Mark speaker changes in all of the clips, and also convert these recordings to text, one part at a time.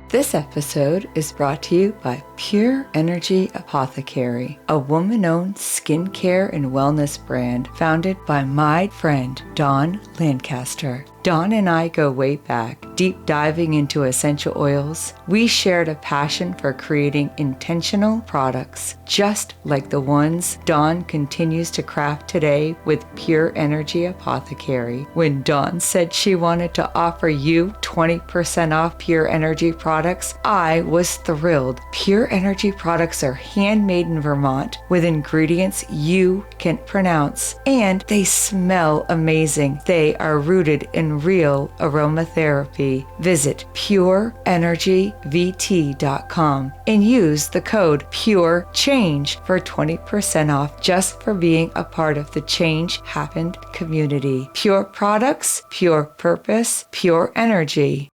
Speaker 1: This episode is brought to you by Pure Energy Apothecary, a woman-owned skincare and wellness brand founded by my friend Dawn Lancaster. Dawn and I go way back, deep diving into essential oils. We shared a passion for creating intentional products, just like the ones Dawn continues to craft today with Pure Energy Apothecary. When Dawn said she wanted to offer you 20% off Pure Energy products, I was thrilled. Pure Energy products are handmade in Vermont with ingredients you can pronounce, and they smell amazing. They are rooted in real aromatherapy. Visit pureenergyvt.com and use the code PURECHANGE for 20% off just for being a part of the Change Happened community. Pure products, pure purpose, pure energy.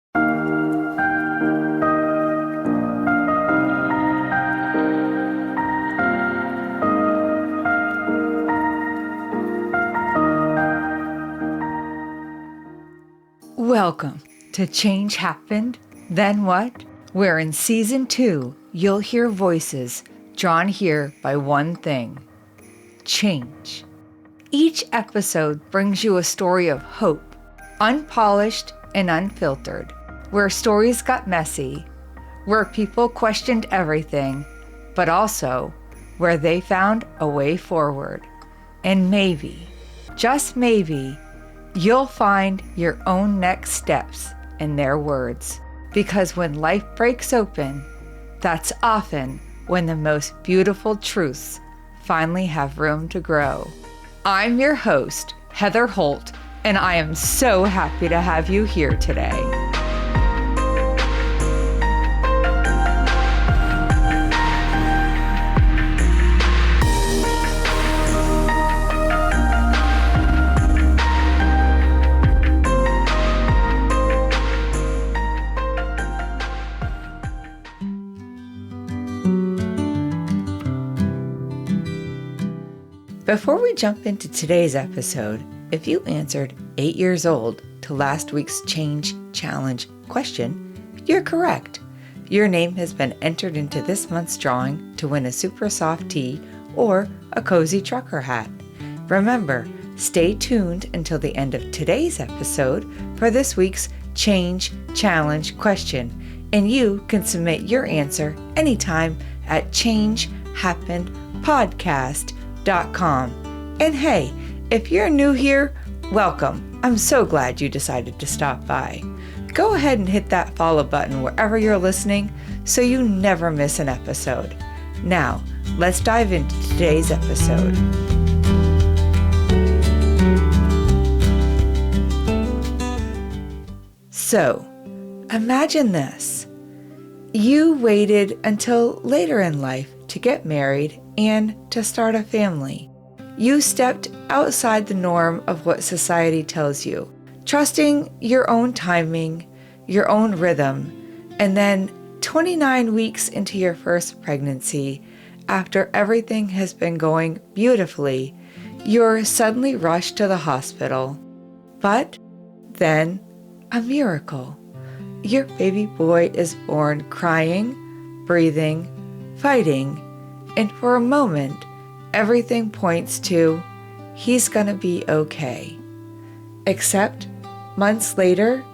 Speaker 1: Welcome to Change Happened, Then What? Where in Season 2, you'll hear voices drawn here by one thing: change. Each episode brings you a story of hope, unpolished and unfiltered, where stories got messy, where people questioned everything, but also where they found a way forward. And maybe, just maybe, you'll find your own next steps in their words. Because when life breaks open, that's often when the most beautiful truths finally have room to grow. I'm your host, Heather Holt, and I am so happy to have you here today. Before we jump into today's episode, if you answered 8 years old to last week's Change Challenge question, you're correct. Your name has been entered into this month's drawing to win a super soft tee or a cozy trucker hat. Remember, stay tuned until the end of today's episode for this week's Change Challenge question, and you can submit your answer anytime at changehappenedpodcast.com. And hey, if you're new here, welcome. I'm so glad you decided to stop by. Go ahead and hit that follow button wherever you're listening so you never miss an episode. Now, let's dive into today's episode. So, imagine this. You waited until later in life to get married and to start a family. You stepped outside the norm of what society tells you, trusting your own timing, your own rhythm, and then 29 weeks into your first pregnancy, after everything has been going beautifully, you're suddenly rushed to the hospital. But then, a miracle. Your baby boy is born crying, breathing, fighting, and for a moment, everything points to he's gonna be okay. Except, months later,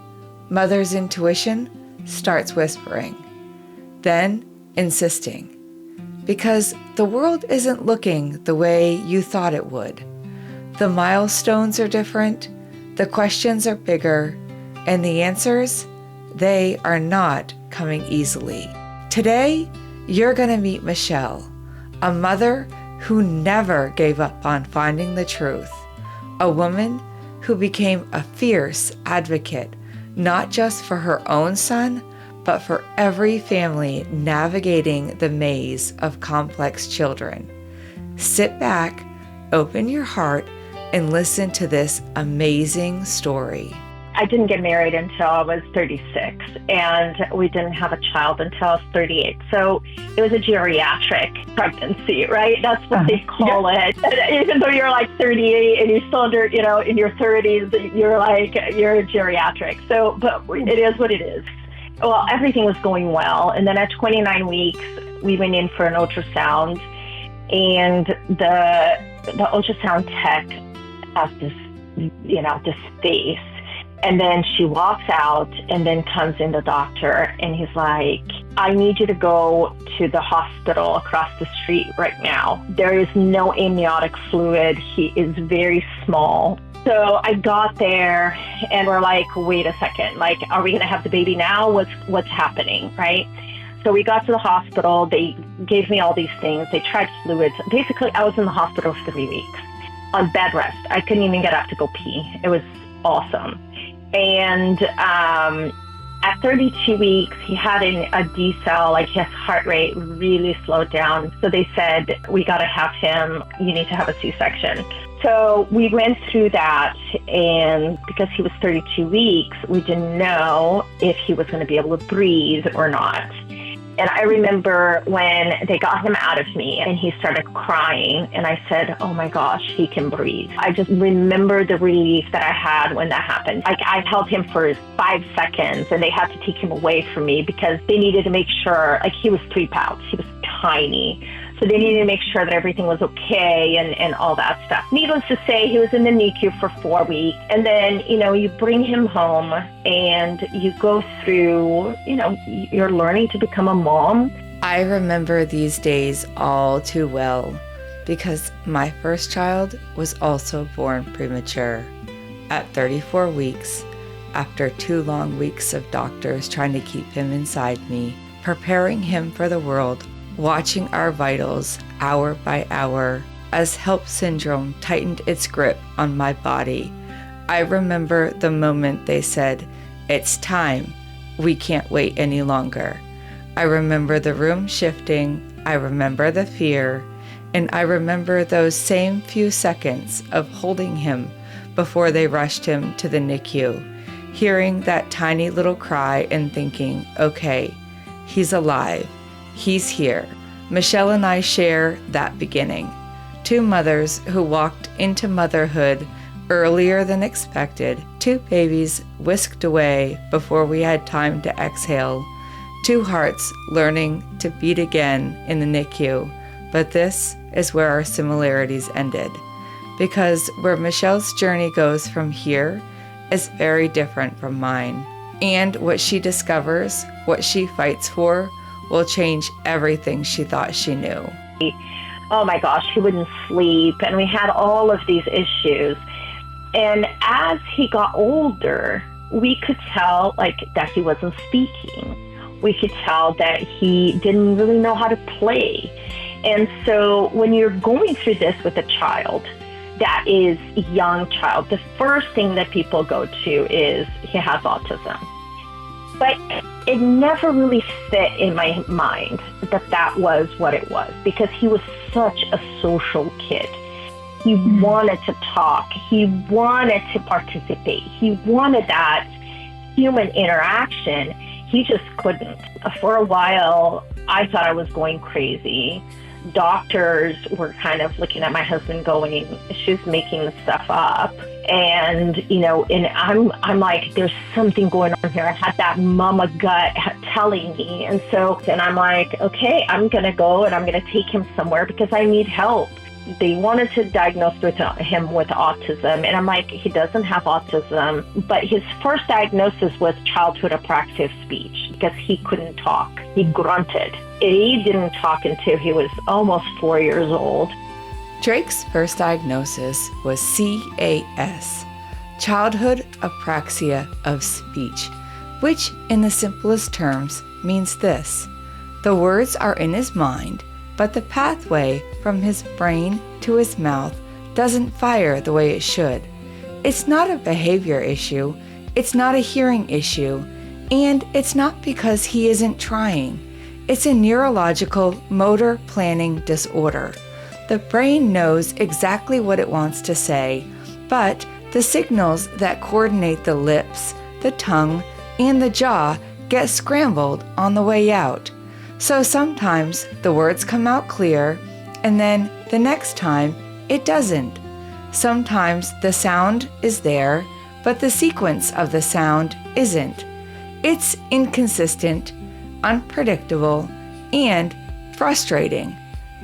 Speaker 1: mother's intuition starts whispering, then insisting, because the world isn't looking the way you thought it would. The milestones are different, the questions are bigger, and the answers, they are not coming easily. Today, you're gonna meet Michelle, a mother who never gave up on finding the truth, a woman who became a fierce advocate, not just for her own son, but for every family navigating the maze of complex children. Sit back, open your heart, and listen to this amazing story.
Speaker 2: I didn't get married until I was 36, and we didn't have a child until I was 38. So it was a geriatric pregnancy, right? That's what they call it. And even though you're like 38 and you're still under, in your 30s, you're geriatric. So, but it is what it is. Well, everything was going well. And then at 29 weeks, we went in for an ultrasound, and the ultrasound tech has this face. And then she walks out, and then comes in the doctor, and he's like, I need you to go to the hospital across the street right now. There is no amniotic fluid. He is very small. So I got there, and we're like, wait a second, like, are we going to have the baby now? What's happening, right? So we got to the hospital. They gave me all these things. They tried fluids. Basically, I was in the hospital for 3 weeks on bed rest. I couldn't even get up to go pee. It was awesome. And at 32 weeks, he had a decel, like his heart rate really slowed down. So they said, we got to have him, you need to have a C-section. So we went through that, and because he was 32 weeks, we didn't know if he was going to be able to breathe or not. And I remember when they got him out of me and he started crying, and I said, oh my gosh, he can breathe. I just remember the relief that I had when that happened. Like, I held him for 5 seconds, and they had to take him away from me because they needed to make sure, like, he was 3 pounds. He was tiny. So they needed to make sure that everything was okay and all that stuff. Needless to say, he was in the NICU for 4 weeks. And then, you bring him home and you go through, you're learning to become a mom.
Speaker 1: I remember these days all too well because my first child was also born premature. At 34 weeks, after 2 long weeks of doctors trying to keep him inside me, preparing him for the world, watching our vitals hour by hour as HELLP syndrome tightened its grip on my body. I remember the moment they said, it's time, we can't wait any longer. I remember the room shifting, I remember the fear, and I remember those same few seconds of holding him before they rushed him to the NICU, hearing that tiny little cry and thinking, okay, he's alive. He's here. Michelle and I share that beginning. 2 mothers who walked into motherhood earlier than expected. 2 babies whisked away before we had time to exhale. 2 hearts learning to beat again in the NICU. But this is where our similarities ended. Because where Michelle's journey goes from here is very different from mine. And what she discovers, what she fights for, will change everything she thought she knew.
Speaker 2: Oh my gosh, he wouldn't sleep, and we had all of these issues. And as he got older, we could tell that he wasn't speaking. We could tell that he didn't really know how to play. And so when you're going through this with a child that is a young child, the first thing that people go to is he has autism. But it never really fit in my mind that was what it was, because he was such a social kid. He wanted to talk. He wanted to participate. He wanted that human interaction. He just couldn't. For a while, I thought I was going crazy. Doctors were kind of looking at my husband going, she's making this stuff up. And, and I'm like, there's something going on here. I had that mama gut telling me. And I'm like, okay, I'm going to go and I'm going to take him somewhere because I need help. They wanted to diagnose him with autism. And I'm like, he doesn't have autism. But his first diagnosis was childhood apraxive speech because he couldn't talk. He grunted. He didn't talk until he was almost 4 years old.
Speaker 1: Drake's first diagnosis was CAS, childhood apraxia of speech, which in the simplest terms means this: the words are in his mind, but the pathway from his brain to his mouth doesn't fire the way it should. It's not a behavior issue, it's not a hearing issue, and it's not because he isn't trying. It's a neurological motor planning disorder. The brain knows exactly what it wants to say, but the signals that coordinate the lips, the tongue, and the jaw get scrambled on the way out. So sometimes the words come out clear, and then the next time it doesn't. Sometimes the sound is there, but the sequence of the sound isn't. It's inconsistent, unpredictable, and frustrating,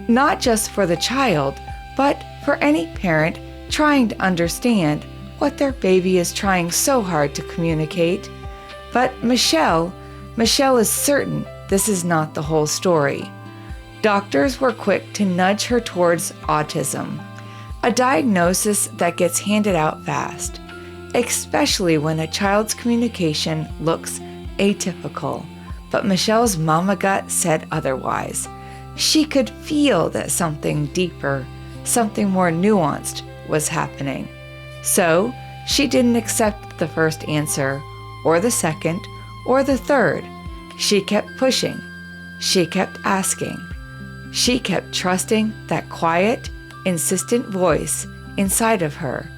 Speaker 1: not just for the child, but for any parent trying to understand what their baby is trying so hard to communicate. But Michelle is certain this is not the whole story. Doctors were quick to nudge her towards autism, a diagnosis that gets handed out fast, especially when a child's communication looks atypical. But Michelle's mama gut said otherwise. She could feel that something deeper, something more nuanced was happening. So she didn't accept the first answer, or the second, or the third. She kept pushing. She kept asking. She kept trusting that quiet, insistent voice inside of her,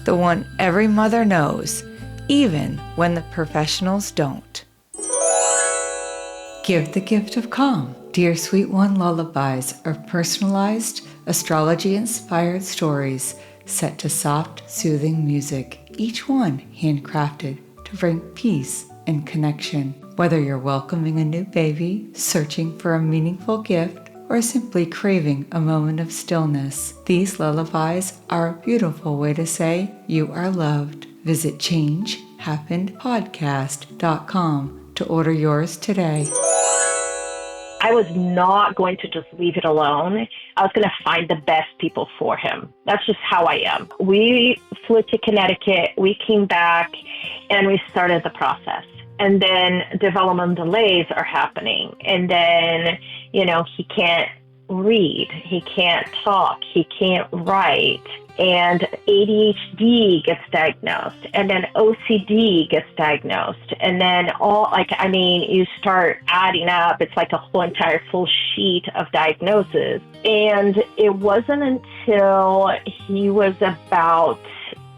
Speaker 1: the one every mother knows, even when the professionals don't. Give the gift of calm. Dear Sweet One lullabies are personalized, astrology-inspired stories set to soft, soothing music, each one handcrafted to bring peace and connection. Whether you're welcoming a new baby, searching for a meaningful gift, or simply craving a moment of stillness, these lullabies are a beautiful way to say you are loved. Visit changehappenedpodcast.com to order yours today.
Speaker 2: I was not going to just leave it alone. I was going to find the best people for him. That's just how I am. We flew to Connecticut, we came back, and we started the process. And then development delays are happening. And then, he can't read, he can't talk, he can't write. And ADHD gets diagnosed, and then OCD gets diagnosed, and then you start adding up. It's like a whole entire full sheet of diagnoses. And it wasn't until he was about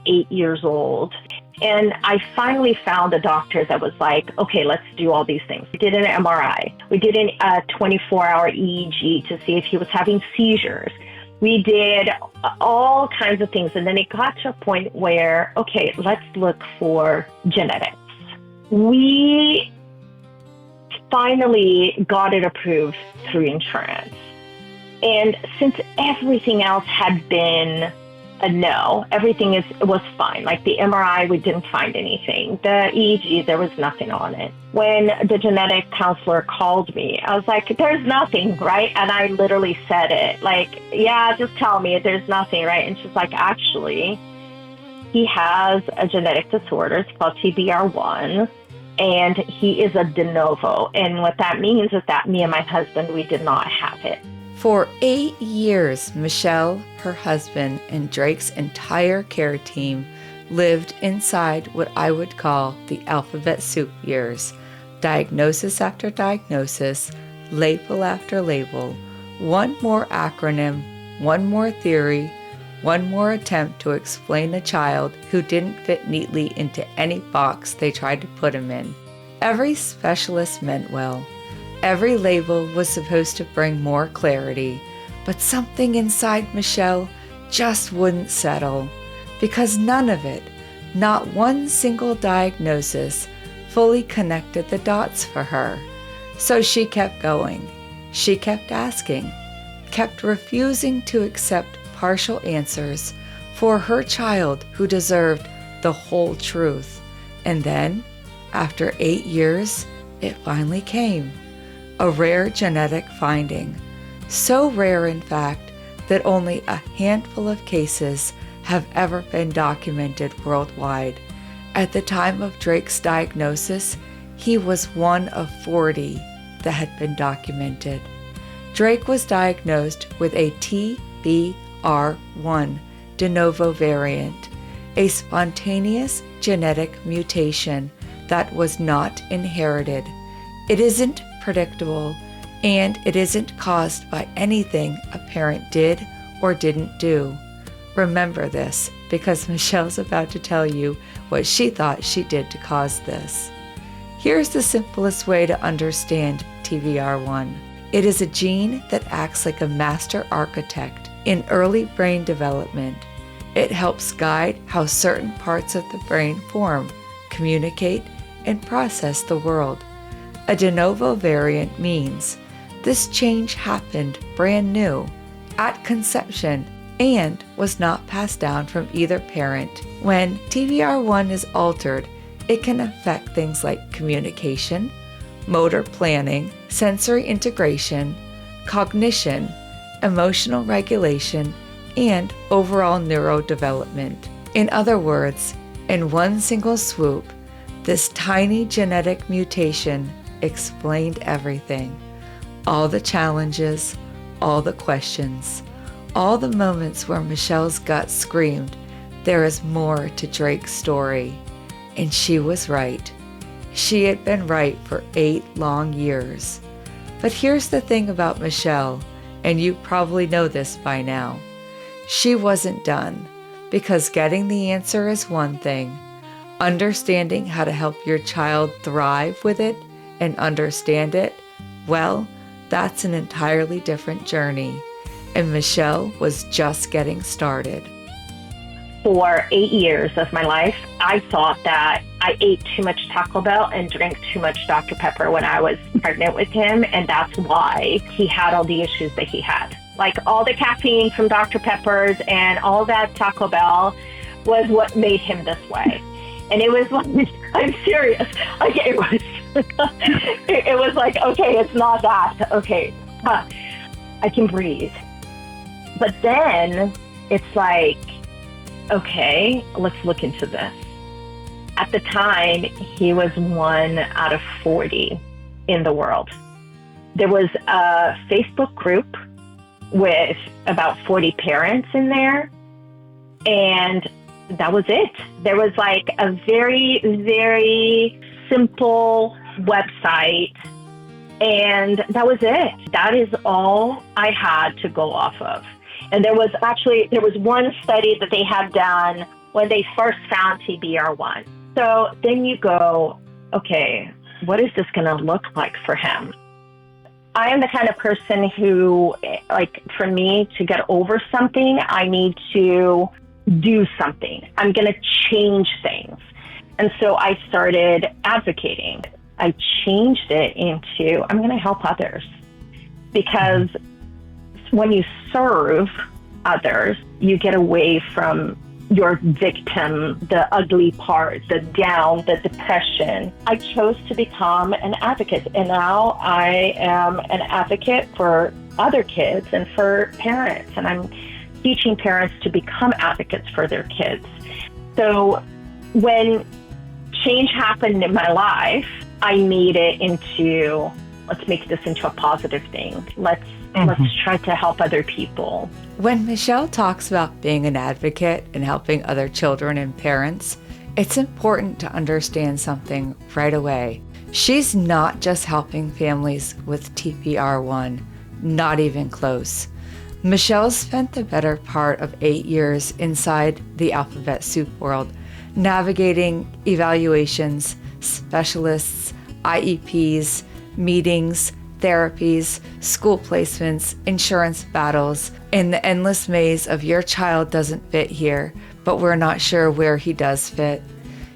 Speaker 2: 8 years old, and I finally found a doctor that was like, okay, let's do all these things. We did an MRI. We did a 24-hour EEG to see if he was having seizures. We did all kinds of things. And then it got to a point where, okay, let's look for genetics. We finally got it approved through insurance. And since everything else had been a no, everything was fine. Like the MRI, we didn't find anything. The EEG, there was nothing on it. When the genetic counselor called me, I was like, there's nothing, right? And I literally said it, like, yeah, just tell me there's nothing, right? And she's like, actually, he has a genetic disorder. It's called TBR1, and he is a de novo. And what that means is that me and my husband, we did not have it.
Speaker 1: For 8 years, Michelle, her husband, and Drake's entire care team lived inside what I would call the alphabet soup years. Diagnosis after diagnosis, label after label, one more acronym, one more theory, one more attempt to explain a child who didn't fit neatly into any box they tried to put him in. Every specialist meant well. Every label was supposed to bring more clarity, but something inside Michelle just wouldn't settle, because none of it, not one single diagnosis, fully connected the dots for her. So she kept going. She kept asking, kept refusing to accept partial answers for her child who deserved the whole truth. And then, after 8 years, it finally came. A rare genetic finding. So rare, in fact, that only a handful of cases have ever been documented worldwide. At the time of Drake's diagnosis, he was one of 40 that had been documented. Drake was diagnosed with a TBR1 de novo variant, a spontaneous genetic mutation that was not inherited. It isn't predictable, and it isn't caused by anything a parent did or didn't do. Remember this, because Michelle's about to tell you what she thought she did to cause this. Here's the simplest way to understand TBR1. It is a gene that acts like a master architect in early brain development. It helps guide how certain parts of the brain form, communicate, and process the world. A de novo variant means this change happened brand new, at conception, and was not passed down from either parent. When TVR1 is altered, it can affect things like communication, motor planning, sensory integration, cognition, emotional regulation, and overall neurodevelopment. In other words, in one single swoop, this tiny genetic mutation explained everything. All the challenges, all the questions, all the moments where Michelle's gut screamed, there is more to Drake's story. And she was right. She had been right for 8 long years. But here's the thing about Michelle, and you probably know this by now. She wasn't done, because getting the answer is one thing. Understanding how to help your child thrive with it and understand it, well, that's an entirely different journey. And Michelle was just getting started.
Speaker 2: For 8 years of my life, I thought that I ate too much Taco Bell and drank too much Dr. Pepper when I was pregnant with him, and that's why he had all the issues that he had. Like all the caffeine from Dr. Peppers and all that Taco Bell was what made him this way. And it was like, I'm serious. Like it was, it was like, okay, it's not that. Okay, I can breathe. But then it's like, okay, let's look into this. At the time, he was 1 out of 40 in the world. There was a Facebook group with about 40 parents in there, and that was it. There was like a very, very simple website, and that was it. That is all I had to go off of. And there was one study that they had done when they first found TBR1. So then you go, okay, what is this going to look like for him? I am the kind of person who, like, for me to get over something, I need to do something. I'm going to change things. And so I started advocating. I changed it into, I'm going to help others. Because when you serve others, you get away from your victim, the ugly part, the down, the depression. I chose to become an advocate, and now I am an advocate for other kids and for parents, and I'm teaching parents to become advocates for their kids. So when change happened in my life, I made it into, let's make this into a positive thing. Let's try to help other people.
Speaker 1: When Michelle talks about being an advocate and helping other children and parents, it's important to understand something right away. She's not just helping families with TPR1, not even close. Michelle spent the better part of 8 years inside the alphabet soup world, navigating evaluations, specialists, IEPs, meetings, therapies, school placements, insurance battles, in the endless maze of your child doesn't fit here, but we're not sure where he does fit.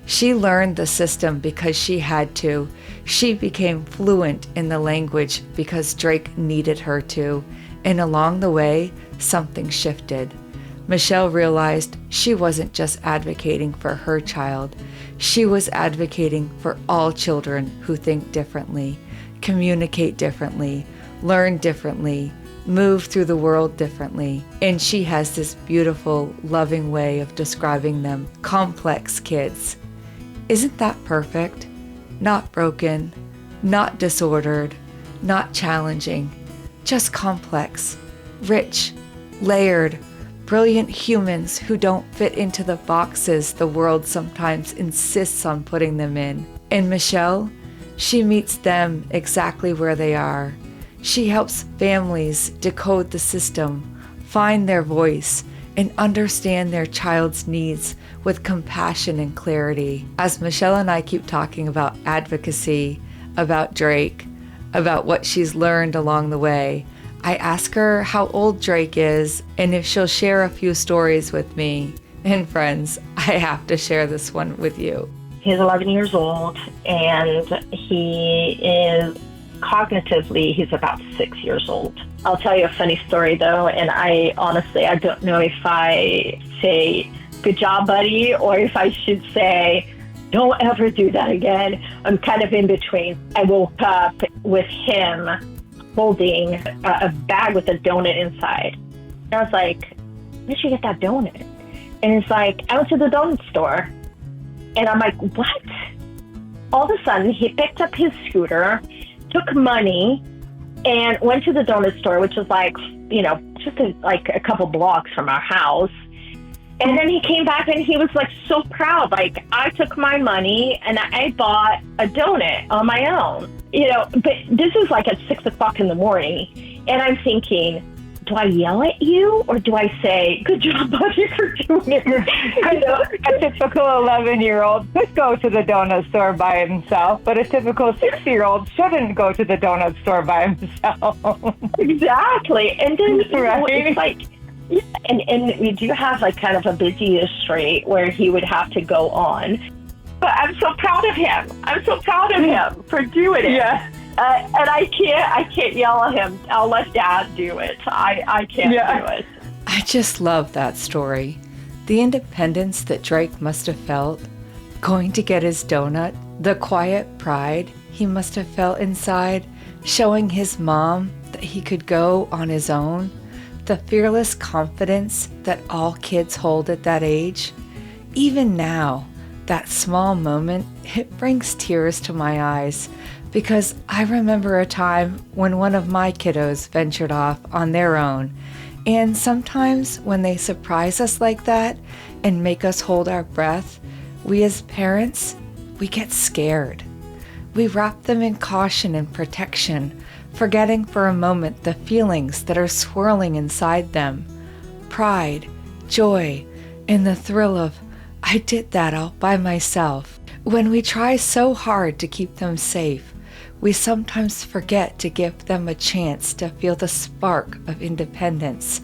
Speaker 1: She learned the system because she had to. She became fluent in the language because Drake needed her to. And along the way, something shifted. Michelle realized she wasn't just advocating for her child. She was advocating for all children who think differently, communicate differently, learn differently, move through the world differently. And she has this beautiful, loving way of describing them, complex kids. Isn't that perfect? Not broken, not disordered, not challenging, just complex, rich, layered, brilliant humans who don't fit into the boxes the world sometimes insists on putting them in. And Michelle, she meets them exactly where they are. She helps families decode the system, find their voice, and understand their child's needs with compassion and clarity. As Michelle and I keep talking about advocacy, about Drake, about what she's learned along the way, I ask her how old Drake is and if she'll share a few stories with me. And friends, I have to share this one with you.
Speaker 2: He's 11 years old, and he is cognitively, he's about 6 years old. I'll tell you a funny story, though, and I don't know if I say, good job, buddy, or if I should say, don't ever do that again. I'm kind of in between. I woke up with him holding a bag with a donut inside. And I was like, where'd you get that donut? And it's like, I went to the donut store. And I'm like, what? All of a sudden, he picked up his scooter, took money, and went to the donut store, which is like, just a couple blocks from our house. And then he came back and he was like so proud. Like, I took my money and I bought a donut on my own. But this is like at 6 o'clock in the morning. And I'm thinking, do I yell at you or do I say, good job, buddy, for doing it?
Speaker 1: A typical 11-year-old could go to the donut store by himself, but a typical 60-year-old shouldn't go to the donut store by himself.
Speaker 2: Exactly. And then
Speaker 1: right?
Speaker 2: It's like, yeah, and we do have like kind of a busy street where he would have to go on. But I'm so proud of him. I'm so proud of him for doing it.
Speaker 1: Yeah.
Speaker 2: And I can't yell at him. I'll let Dad do it. I can't do it.
Speaker 1: I just love that story. The independence that Drake must have felt, going to get his donut, the quiet pride he must have felt inside, showing his mom that he could go on his own, the fearless confidence that all kids hold at that age. Even now, that small moment, it brings tears to my eyes, because I remember a time when one of my kiddos ventured off on their own. And sometimes when they surprise us like that and make us hold our breath, we as parents, we get scared. We wrap them in caution and protection, forgetting for a moment the feelings that are swirling inside them. Pride, joy, and the thrill of, I did that all by myself. When we try so hard to keep them safe, we sometimes forget to give them a chance to feel the spark of independence,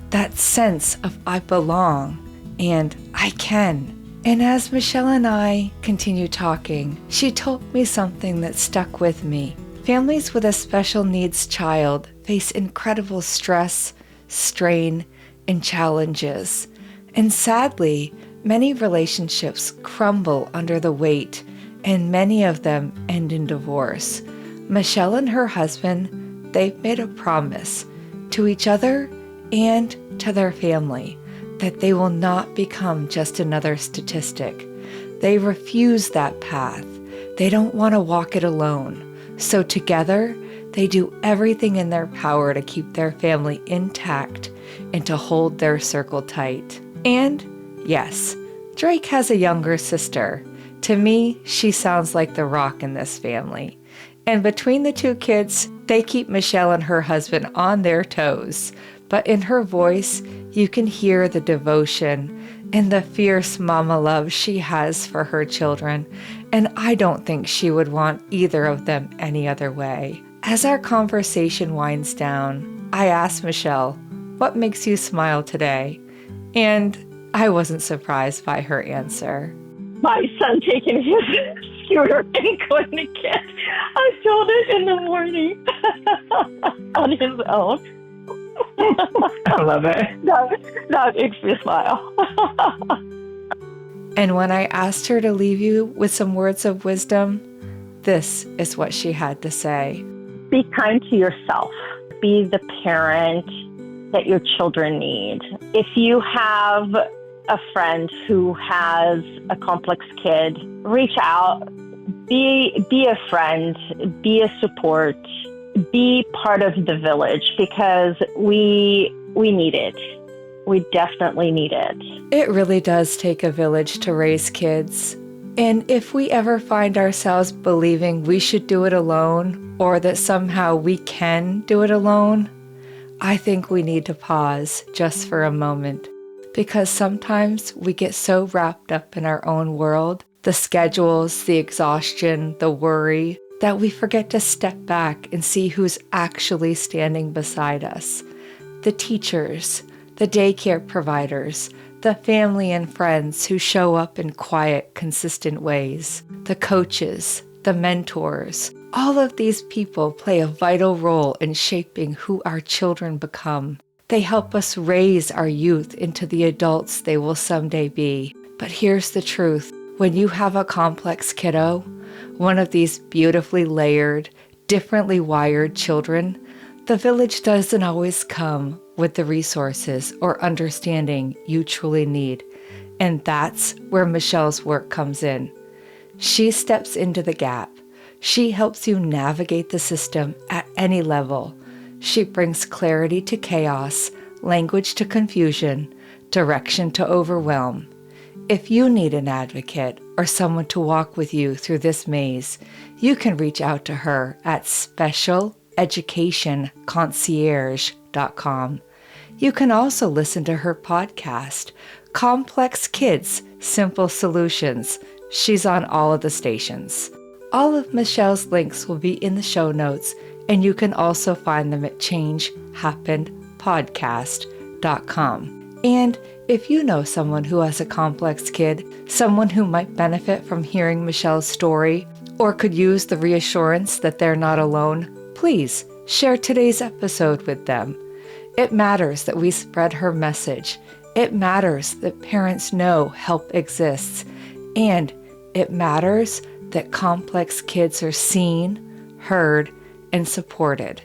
Speaker 1: that sense of I belong and I can. And as Michelle and I continue talking, she told me something that stuck with me. Families with a special needs child face incredible stress, strain, and challenges. And sadly, many relationships crumble under the weight, and many of them end in divorce. Michelle and her husband, they've made a promise to each other and to their family that they will not become just another statistic. They refuse that path. They don't want to walk it alone. So together, they do everything in their power to keep their family intact and to hold their circle tight. And yes, Drake has a younger sister. To me, she sounds like the rock in this family. And between the two kids, they keep Michelle and her husband on their toes. But in her voice, you can hear the devotion and the fierce mama love she has for her children. And I don't think she would want either of them any other way. As our conversation winds down, I asked Michelle, what makes you smile today? And I wasn't surprised by her answer.
Speaker 2: My son taking his scooter and going to get a donut in the morning on his own.
Speaker 1: I love it.
Speaker 2: That makes me smile.
Speaker 1: And when I asked her to leave you with some words of wisdom, this is what she had to say.
Speaker 2: Be kind to yourself. Be the parent that your children need. If you have a friend who has a complex kid, reach out. Be a friend. Be a support. Be part of the village, because we need it. We definitely need it.
Speaker 1: It really does take a village to raise kids. And if we ever find ourselves believing we should do it alone, or that somehow we can do it alone, I think we need to pause just for a moment. Because sometimes we get so wrapped up in our own world, the schedules, the exhaustion, the worry, that we forget to step back and see who's actually standing beside us. The teachers, the daycare providers, the family and friends who show up in quiet, consistent ways, the coaches, the mentors. All of these people play a vital role in shaping who our children become. They help us raise our youth into the adults they will someday be. But here's the truth. When you have a complex kiddo, one of these beautifully layered, differently wired children, the village doesn't always come with the resources or understanding you truly need. And that's where Michelle's work comes in. She steps into the gap. She helps you navigate the system at any level. She brings clarity to chaos, language to confusion, direction to overwhelm. If you need an advocate or someone to walk with you through this maze, you can reach out to her at specialeducationconcierge.com. You can also listen to her podcast, Complex Kids, Simple Solutions. She's on all of the stations. All of Michelle's links will be in the show notes, and you can also find them at changehappenedpodcast.com. And if you know someone who has a complex kid, someone who might benefit from hearing Michelle's story, or could use the reassurance that they're not alone, please share today's episode with them. It matters that we spread her message. It matters that parents know help exists. And it matters that complex kids are seen, heard, and supported.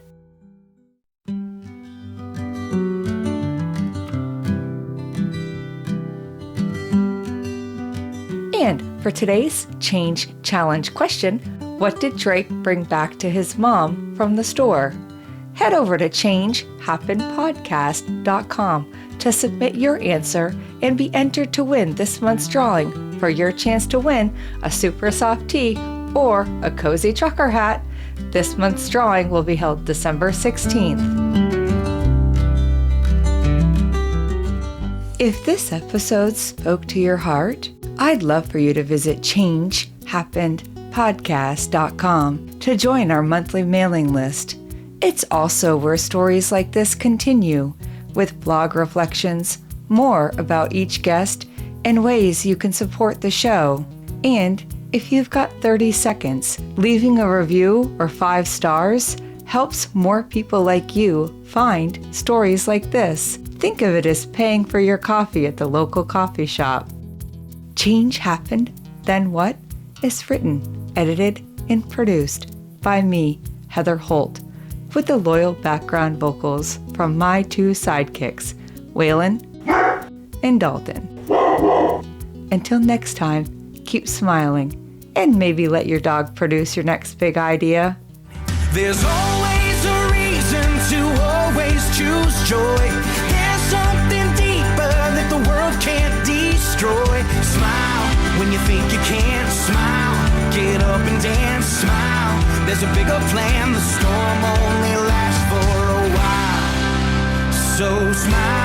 Speaker 1: And for today's Change Challenge question, what did Drake bring back to his mom from the store? Head over to changehappenedpodcast.com to submit your answer and be entered to win this month's drawing for your chance to win a super soft tee or a cozy trucker hat. This month's drawing will be held December 16th. If this episode spoke to your heart, I'd love for you to visit changehappenedpodcast.com to join our monthly mailing list. It's also where stories like this continue, with blog reflections, more about each guest, and ways you can support the show. And if you've got 30 seconds, leaving a review or 5 stars helps more people like you find stories like this. Think of it as paying for your coffee at the local coffee shop. Change Happened, Then What? Is written, edited, and produced by me, Heather Holt, with the loyal background vocals from my 2 sidekicks, Waylon and Dalton. Until next time, keep smiling, and maybe let your dog produce your next big idea.
Speaker 3: There's always a reason to always choose joy. There's something deeper that the world can't destroy. Smile when you think you can't. Smile, get up and dance. Smile, there's a bigger plan. The storm only lasts for a while. So smile.